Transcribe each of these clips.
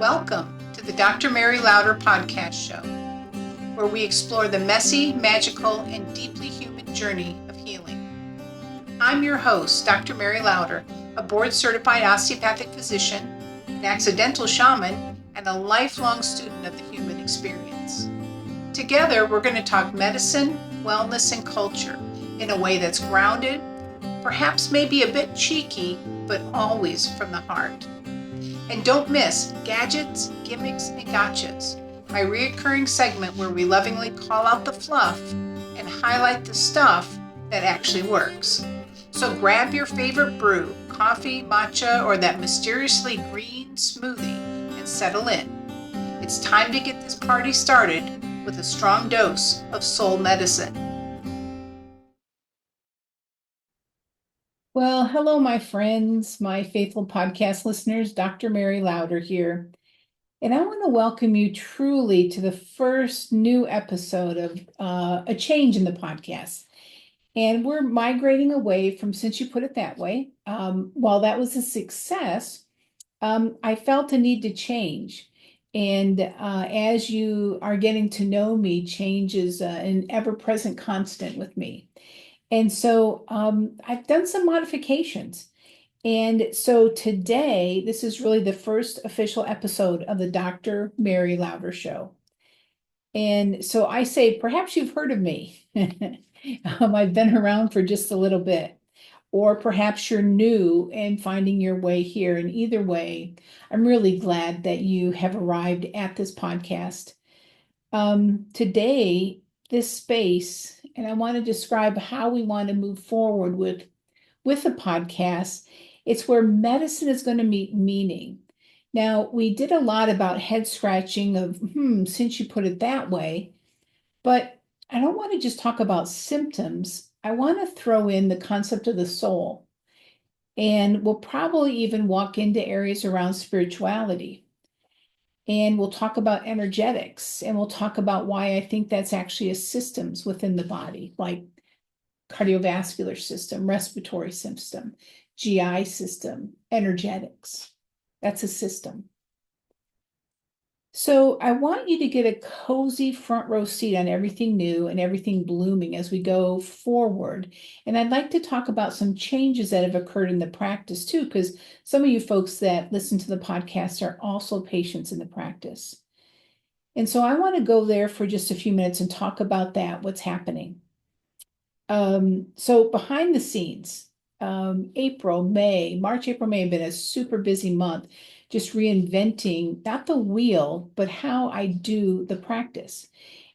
Welcome to the Dr. Mary Louder podcast show, where we explore the messy, magical, and deeply human journey of healing. I'm your host, Dr. Mary Louder, a board-certified osteopathic physician, an accidental shaman, and a lifelong student of the human experience. Together, we're going to talk medicine, wellness, and culture in a way that's grounded, perhaps maybe a bit cheeky, but always from the heart. And don't miss Gadgets, Gimmicks, and Gotchas, my reoccurring segment where we lovingly call out the fluff and highlight the stuff that actually works. So grab your favorite brew, coffee, matcha, or that mysteriously green smoothie and settle in. It's time to get this party started with a strong dose of soul medicine. Well, hello, my friends, my faithful podcast listeners. Dr. Mary Louder here. And I want to welcome you truly to the first new episode of a change in the podcast. And we're migrating away from Since You Put It That Way. While that was a success, I felt a need to change. And as you are getting to know me, change is an ever-present constant with me. And so I've done some modifications. And so today, this is really the first official episode of the Dr. Mary Louder Show. And so I say, perhaps you've heard of me. I've been around for just a little bit. Or perhaps you're new and finding your way here. And either way, I'm really glad that you have arrived at this podcast. Today, this space, and I want to describe how we want to move forward with the podcast. It's where medicine is going to meet meaning. Now, we did a lot about head scratching of, since you put it that way, but I don't want to just talk about symptoms. I want to throw in the concept of the soul. And we'll probably even walk into areas around spirituality. And we'll talk about energetics, and we'll talk about why I think that's actually a systems within the body, like cardiovascular system, respiratory system, GI system, energetics. That's a system. So I want you to get a cozy front row seat on everything new and everything blooming as we go forward. And I'd like to talk about some changes that have occurred in the practice too, because some of you folks that listen to the podcast are also patients in the practice. And so I want to go there for just a few minutes and talk about that, what's happening. So behind the scenes, March, April, May have been a super busy month, just reinventing not the wheel, but how I do the practice.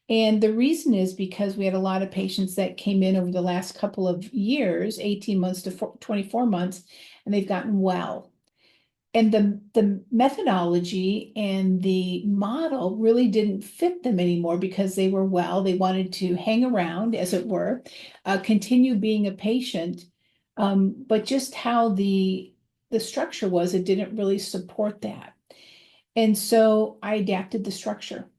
And the reason is because we had a lot of patients that came in over the last couple of years, 18 months to 24 months, and they've gotten well. And the methodology and the model really didn't fit them anymore because they were well. They wanted to hang around, as it were, continue being a patient. But just how the structure was, it didn't really support that. And so I adapted the structure.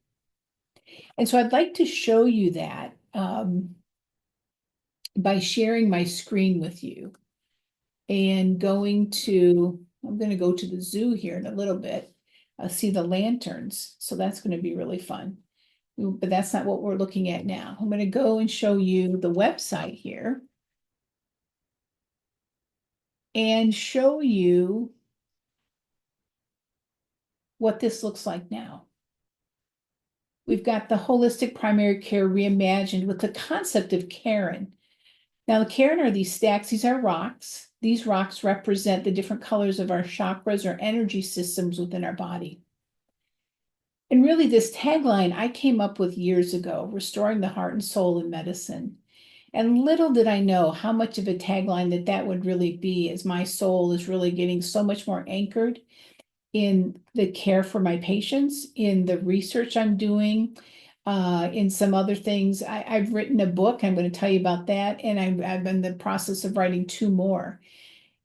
And so I'd like to show you that by sharing my screen with you and I'm going to go to the zoo here in a little bit, see the lanterns. So that's going to be really fun. But that's not what we're looking at now. I'm going to go and show you the website here and show you what this looks like now. We've got the holistic primary care reimagined with the concept of Karen. Now, the Karen are these stacks. These are rocks. These rocks represent the different colors of our chakras or energy systems within our body. And really, this tagline I came up with years ago, restoring the heart and soul in medicine. And little did I know how much of a tagline that would really be, as my soul is really getting so much more anchored in the care for my patients, in the research I'm doing, in some other things. I've written a book. I'm going to tell you about that. And I'm in the process of writing 2 more.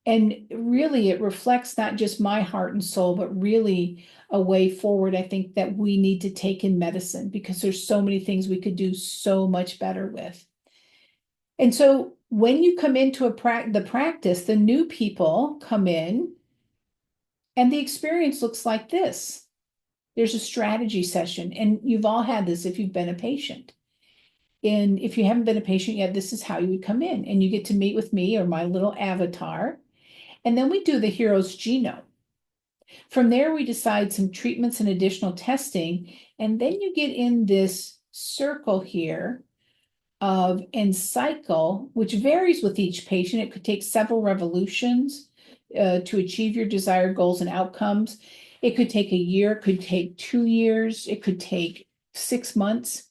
And really, it reflects not just my heart and soul, but really a way forward, I think, that we need to take in medicine, because there's so many things we could do so much better with. And so when you come into the practice, the new people come in and the experience looks like this. There's a strategy session, and you've all had this if you've been a patient. And if you haven't been a patient yet, this is how you would come in, and you get to meet with me or my little avatar. And then we do the hero's genome. From there, we decide some treatments and additional testing. And then you get in this circle here of and cycle, which varies with each patient. It could take several revolutions to achieve your desired goals and outcomes. It could take a year, it could take 2 years, it could take 6 months.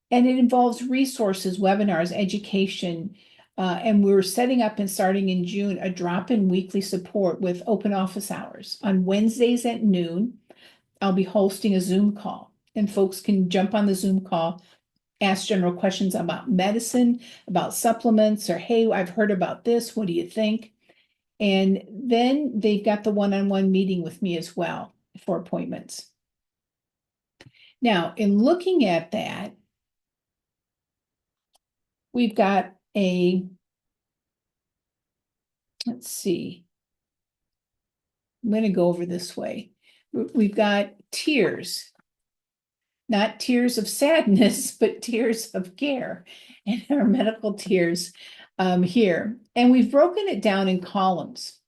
And it involves resources, webinars, education. And we're setting up and starting in June a drop-in weekly support with open office hours. On Wednesdays at noon, I'll be hosting a Zoom call, and folks can jump on the Zoom call, ask general questions about medicine, about supplements, or hey, I've heard about this, what do you think? And then they've got the one-on-one meeting with me as well for appointments. Now, in looking at that, we've got let's see, I'm going to go over this way. We've got tiers, not tears of sadness, but tears of care, and our medical tiers here. And we've broken it down in columns.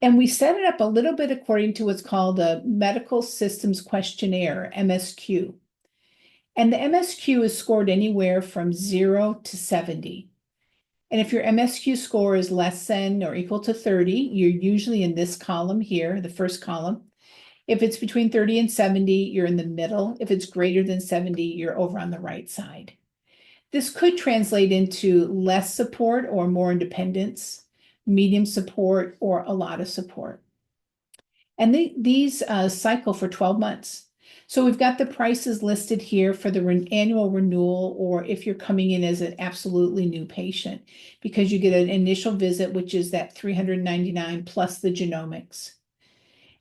And we set it up a little bit according to what's called a Medical Systems Questionnaire, MSQ. And the MSQ is scored anywhere from 0 to 70. And if your MSQ score is less than or equal to 30, you're usually in this column here, the first column. If it's between 30 and 70, you're in the middle. If it's greater than 70, you're over on the right side. This could translate into less support or more independence, medium support, or a lot of support. And these cycle for 12 months. So we've got the prices listed here for the annual renewal, or if you're coming in as an absolutely new patient, because you get an initial visit, which is that $399 plus the genomics.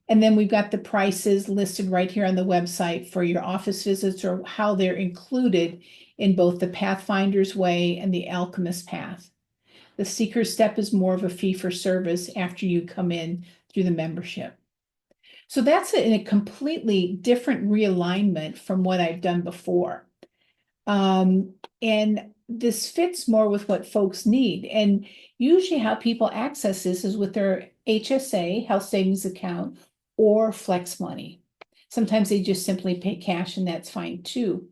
And then we've got the prices listed right here on the website for your office visits, or how they're included in both the Pathfinder's Way and the Alchemist Path. The Seeker Step is more of a fee for service after you come in through the membership. So that's a completely different realignment from what I've done before. And this fits more with what folks need. And usually how people access this is with their HSA, health savings account, or Flex Money. Sometimes they just simply pay cash, and that's fine too.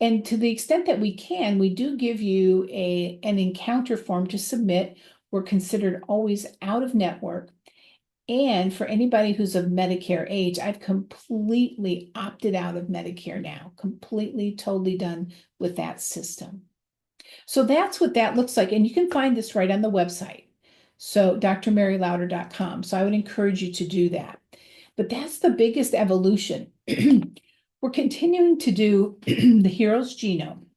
And to the extent that we can, we do give you an encounter form to submit. We're considered always out of network. And for anybody who's of Medicare age, I've completely opted out of Medicare now, completely, totally done with that system. So that's what that looks like. And you can find this right on the website. So drmarylauder.com. So I would encourage you to do that. But that's the biggest evolution. We're continuing to do the Hero's Genome.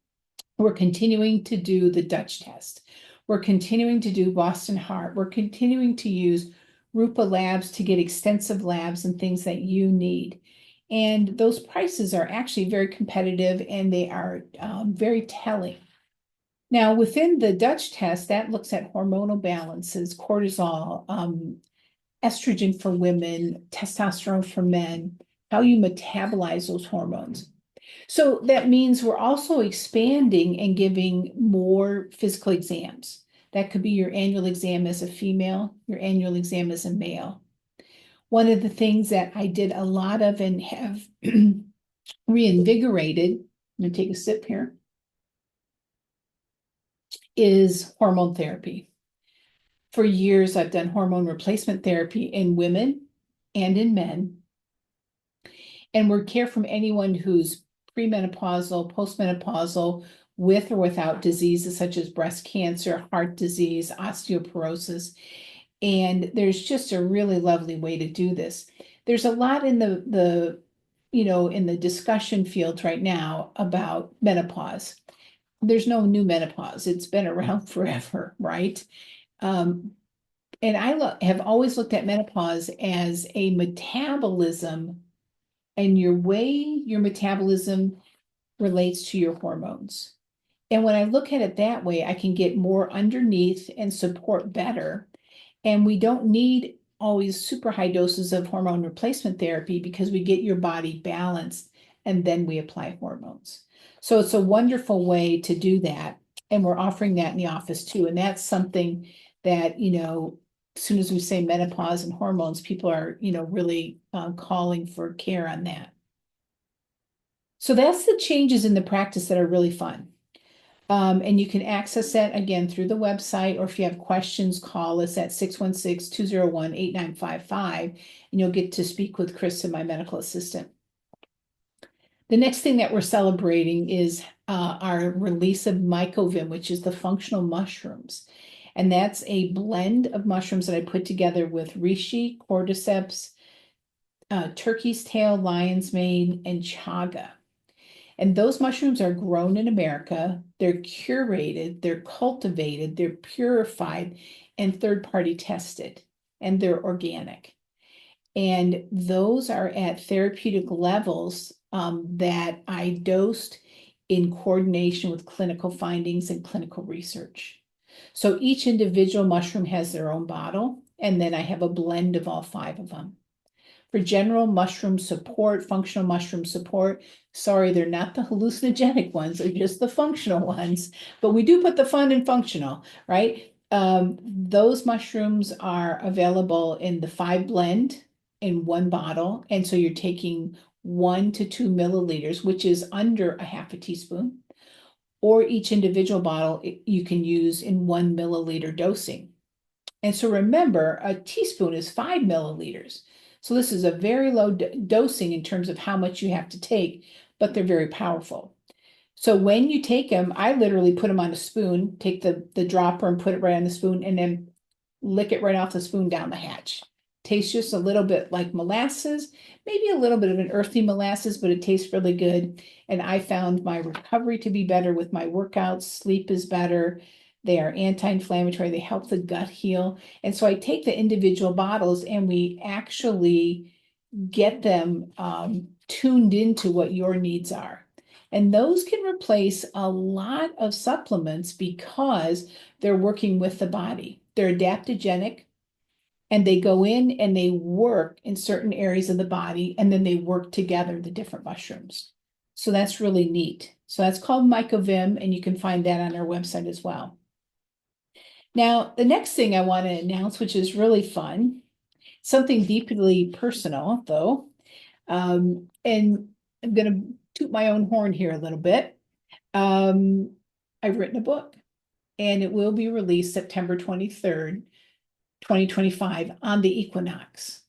We're continuing to do the Dutch test. We're continuing to do Boston Heart. We're continuing to use Rupa Labs to get extensive labs and things that you need. And those prices are actually very competitive, and they are very telling. Now, within the Dutch test, that looks at hormonal balances, cortisol, estrogen for women, testosterone for men, how you metabolize those hormones. So that means we're also expanding and giving more physical exams. That could be your annual exam as a female, your annual exam as a male. One of the things that I did a lot of and have reinvigorated, I'm going to take a sip here, is hormone therapy. For years, I've done hormone replacement therapy in women and in men. And we're care from anyone who's premenopausal, postmenopausal, with or without diseases such as breast cancer, heart disease, osteoporosis. And there's just a really lovely way to do this. There's a lot in the in the discussion field right now about menopause. There's no new menopause. It's been around forever, right? And I have always looked at menopause as a metabolism and your way your metabolism relates to your hormones. And when I look at it that way, I can get more underneath and support better. And we don't need always super high doses of hormone replacement therapy because we get your body balanced and then we apply hormones. So it's a wonderful way to do that. And we're offering that in the office too. And that's something that, as soon as we say menopause and hormones, people are, really calling for care on that. So that's the changes in the practice that are really fun. And you can access that again through the website, or if you have questions, call us at 616-201-8955, and you'll get to speak with Kristen, my medical assistant. The next thing that we're celebrating is our release of mycoVIM, which is the functional mushrooms. And that's a blend of mushrooms that I put together with reishi, cordyceps, turkey's tail, lion's mane, and chaga. And those mushrooms are grown in America. They're curated, they're cultivated, they're purified, and third-party tested, and they're organic. And those are at therapeutic levels that I dosed in coordination with clinical findings and clinical research. So each individual mushroom has their own bottle, and then I have a blend of all 5 of them. For general mushroom support, functional mushroom support, sorry, they're not the hallucinogenic ones, they're just the functional ones, but we do put the fun in functional, right? Those mushrooms are available in the 5 blend in 1 bottle. And so you're taking 1 to 2 milliliters, which is under a half a teaspoon, or each individual bottle you can use in 1 milliliter dosing. And so remember, a teaspoon is 5 milliliters. So this is a very low dosing in terms of how much you have to take, but they're very powerful. So when you take them, I literally put them on a spoon, take the dropper and put it right on the spoon, and then lick it right off the spoon down the hatch. Tastes just a little bit like molasses, maybe a little bit of an earthy molasses, but it tastes really good. And I found my recovery to be better with my workouts. Sleep is better. They are anti-inflammatory. They help the gut heal. And so I take the individual bottles and we actually get them tuned into what your needs are. And those can replace a lot of supplements because they're working with the body. They're adaptogenic, and they go in and they work in certain areas of the body, and then they work together, the different mushrooms. So that's really neat. So that's called mycoVIM, and you can find that on our website as well. Now, the next thing I want to announce, which is really fun, something deeply personal, though, and I'm going to toot my own horn here a little bit. I've written a book, and it will be released September 23rd, 2025 on the equinox.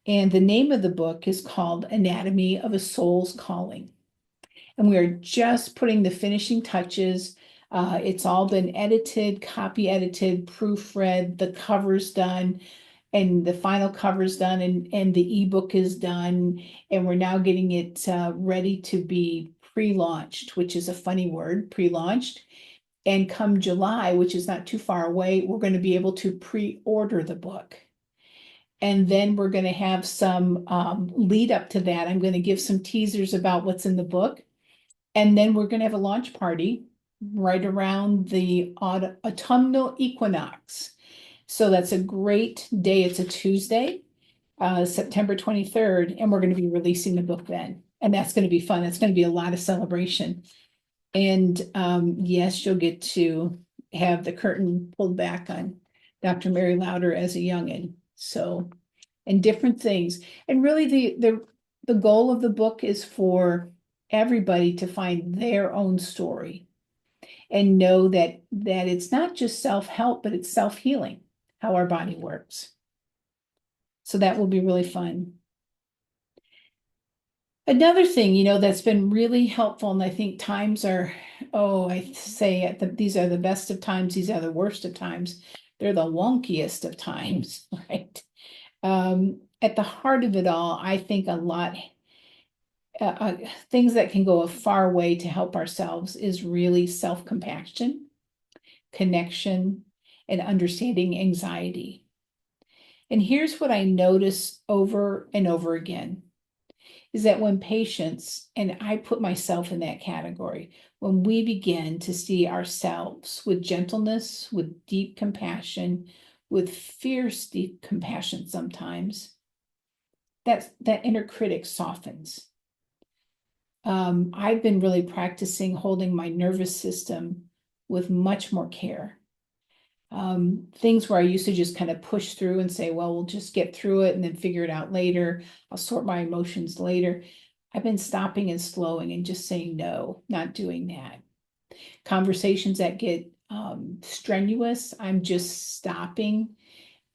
And the name of the book is called Anatomy of a Soul's Calling. And we are just putting the finishing touches. It's all been edited, copy edited, proofread, the cover's done, and the final cover's done, and the ebook is done. And we're now getting it ready to be pre-launched, which is a funny word, pre-launched. And come July, which is not too far away, we're going to be able to pre-order the book. And then we're going to have some lead up to that. I'm going to give some teasers about what's in the book. And then we're going to have a launch party right around the autumnal equinox. So that's a great day. It's a Tuesday, September 23rd, and we're going to be releasing the book then. And that's going to be fun. It's going to be a lot of celebration. And yes, you'll get to have the curtain pulled back on Dr. Mary Lauder as a youngin'. So, and different things. And really the goal of the book is for everybody to find their own story and know that it's not just self-help, but it's self-healing, how our body works. So that will be really fun. Another thing, that's been really helpful, and I think times are, I say these are the best of times, these are the worst of times. They're the wonkiest of times, right? At the heart of it all, I think a lot, things that can go a far way to help ourselves is really self-compassion, connection, and understanding anxiety. And here's what I notice over and over again, is that when patients, and I put myself in that category, when we begin to see ourselves with gentleness, with deep compassion, with fierce, deep compassion sometimes, that inner critic softens. I've been really practicing holding my nervous system with much more care. Things where I used to just kind of push through and say, well, we'll just get through it and then figure it out later. I'll sort my emotions later. I've been stopping and slowing and just saying, no, not doing that. Conversations that get strenuous, I'm just stopping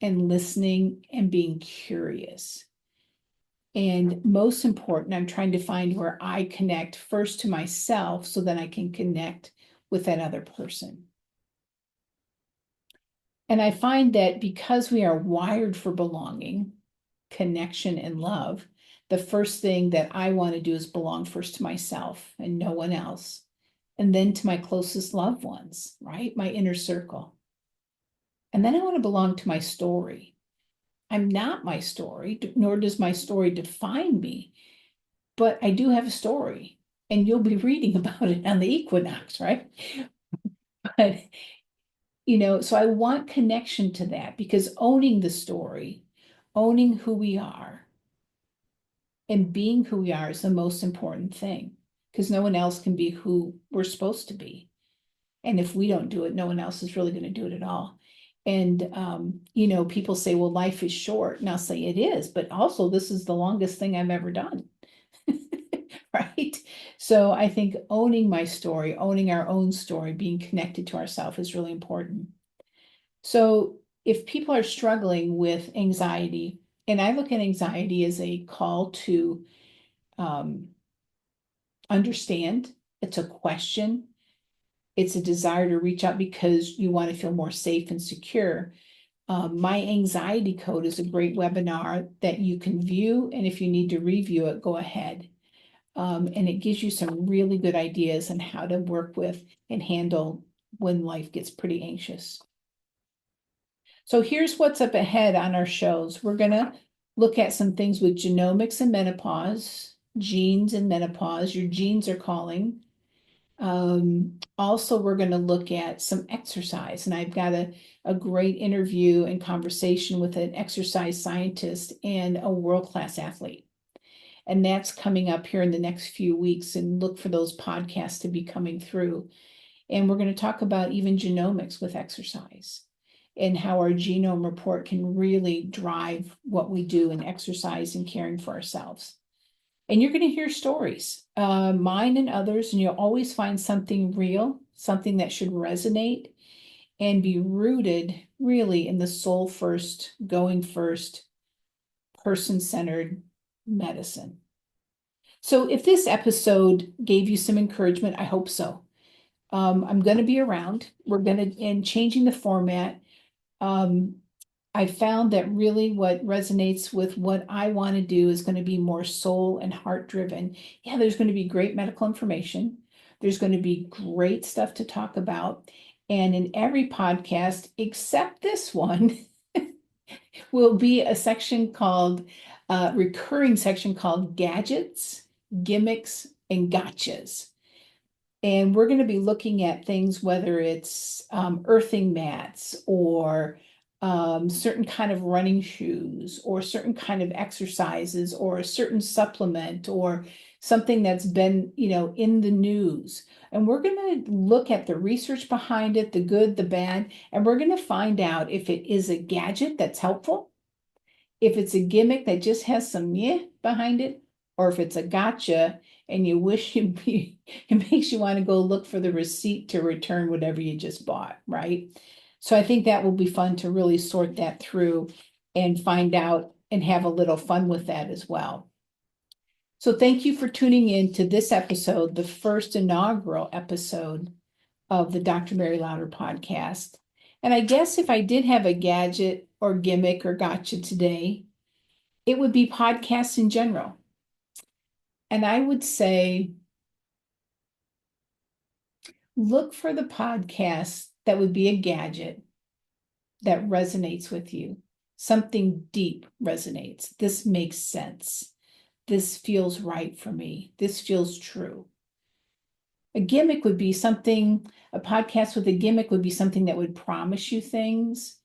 and listening and being curious. And most important, I'm trying to find where I connect first to myself so that I can connect with that other person. And I find that because we are wired for belonging, connection, and love, the first thing that I want to do is belong first to myself and no one else, and then to my closest loved ones, right? My inner circle. And then I want to belong to my story. I'm not my story, nor does my story define me, but I do have a story, and you'll be reading about it on the equinox, right? But so I want connection to that, because owning the story, owning who we are, and being who we are is the most important thing, because no one else can be who we're supposed to be. And if we don't do it, no one else is really going to do it at all. And, people say, well, life is short. And I'll say it is, but also this is the longest thing I've ever done. Right? So I think owning my story, owning our own story, being connected to ourselves is really important. So if people are struggling with anxiety, and I look at anxiety as a call to understand, it's a question, it's a desire to reach out because you want to feel more safe and secure. My anxiety code is a great webinar that you can view, and if you need to review it, go ahead. And it gives you some really good ideas on how to work with and handle when life gets pretty anxious. So here's what's up ahead on our shows. We're going to look at some things with genomics and menopause, genes and menopause. Your genes are calling. Also, we're going to look at some exercise, and I've got a great interview and conversation with an exercise scientist and a world-class athlete. And that's coming up here in the next few weeks, and look for those podcasts to be coming through. And we're going to talk about even genomics with exercise and how our genome report can really drive what we do in exercise and caring for ourselves. And you're going to hear stories, mine and others, and you'll always find something real, something that should resonate and be rooted really in the soul first, going first, person-centered medicine. So if this episode gave you some encouragement, I hope so. I'm going to be around. We're going to, and changing the format. I found that really what resonates with what I want to do is going to be more soul and heart driven. Yeah, there's going to be great medical information. There's going to be great stuff to talk about. And in every podcast, except this one, will be a section called, recurring section called gadgets, gimmicks, and gotchas. And we're going to be looking at things, whether it's earthing mats or certain kind of running shoes or certain kind of exercises or a certain supplement or something that's been, in the news. And we're going to look at the research behind it, the good, the bad, and we're going to find out if it is a gadget that's helpful, if it's a gimmick that just has some behind it, or if it's a gotcha and you wish it makes you want to go look for the receipt to return whatever you just bought, right? So I think that will be fun to really sort that through and find out and have a little fun with that as well. So thank you for tuning in to this episode, the first inaugural episode of the Dr. Mary Louder podcast. And I guess if I did have a gadget or gimmick or gotcha today, it would be podcasts in general. And I would say, look for the podcast that would be a gadget that resonates with you. Something deep resonates. This makes sense. This feels right for me. This feels true. A gimmick would be something, a podcast with a gimmick would be something that would promise you things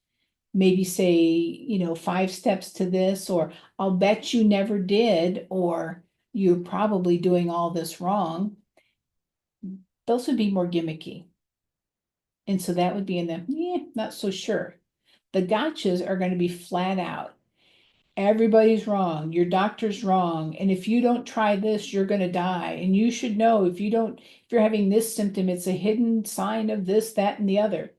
maybe say, 5 steps to this, or I'll bet you never did, or you're probably doing all this wrong. Those would be more gimmicky. And so that would be in the, not so sure. The gotchas are going to be flat out. Everybody's wrong. Your doctor's wrong. And if you don't try this, you're going to die. And you should know if you're having this symptom, it's a hidden sign of this, that, and the other.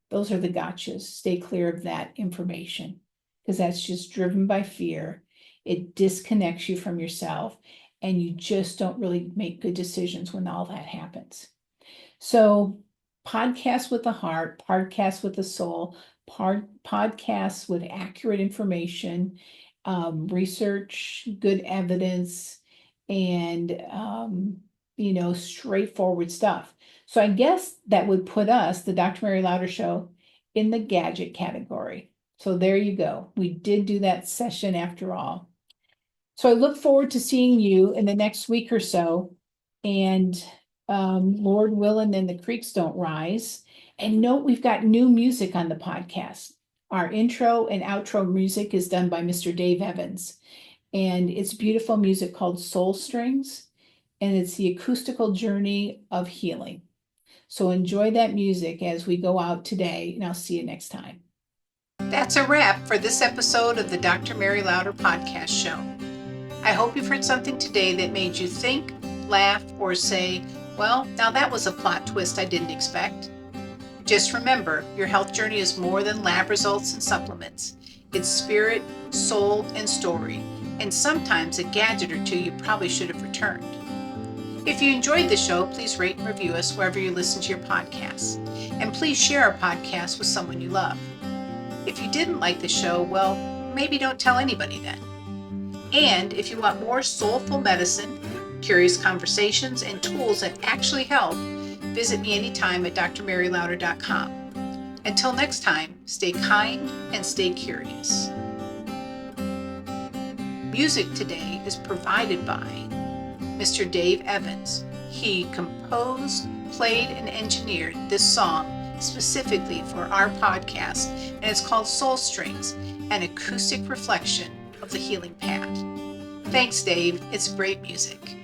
Those are the gotchas. Stay clear of that information because that's just driven by fear. It disconnects you from yourself and you just don't really make good decisions when all that happens. So, podcasts with the heart, podcasts with the soul, podcasts with accurate information, research, good evidence, and straightforward stuff. So I guess that would put us, the Dr. Mary Lauder Show, in the gadget category. So there you go. We did do that session after all. So I look forward to seeing you in the next week or so. And Lord willing, then the creeks don't rise. And note, we've got new music on the podcast. Our intro and outro music is done by Mr. Dave Evans. And it's beautiful music called Soul Strings. And it's the acoustical journey of healing. So enjoy that music as we go out today. And I'll see you next time. That's a wrap for this episode of the Dr. Mary Lauder podcast show. I hope you've heard something today that made you think, laugh, or say, well, now that was a plot twist I didn't expect. Just remember, your health journey is more than lab results and supplements. It's spirit, soul, and story, and sometimes a gadget or two you probably should have returned. If you enjoyed the show, please rate and review us wherever you listen to your podcasts. And please share our podcast with someone you love. If you didn't like the show, well, maybe don't tell anybody then. And if you want more soulful medicine, curious conversations, and tools that actually help, visit me anytime at drmarylauder.com. Until next time, stay kind and stay curious. Music today is provided by Mr. Dave Evans. He composed, played, and engineered this song specifically for our podcast, and it's called Soul Strings, an acoustic reflection of the healing path. Thanks, Dave. It's great music.